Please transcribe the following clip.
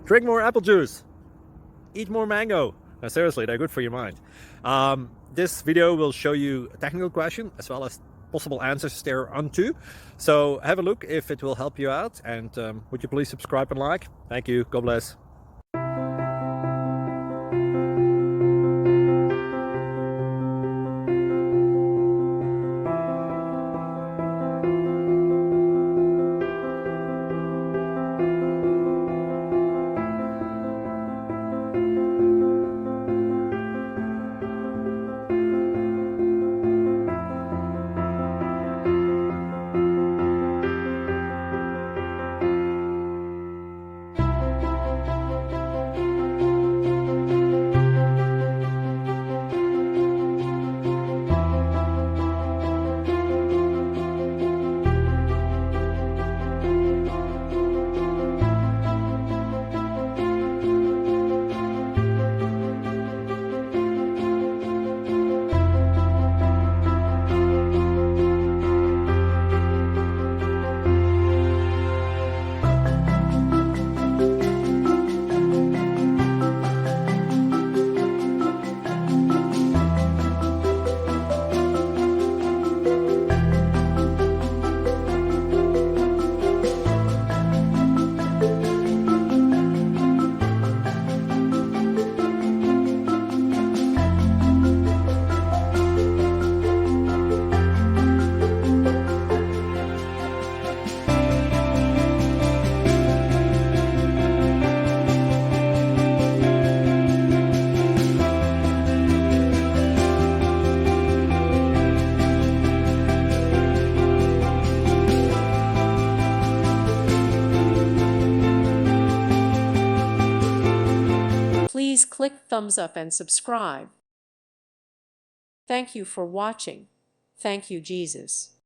Drink more apple juice. Eat more mango. No, seriously, they're good for your mind. This video will show you a technical question as well as possible answers thereunto. So have a look if it will help you out, and would you please subscribe and like? Thank you. God bless. Please click thumbs up and subscribe. Thank you for watching. Thank you, Jesus.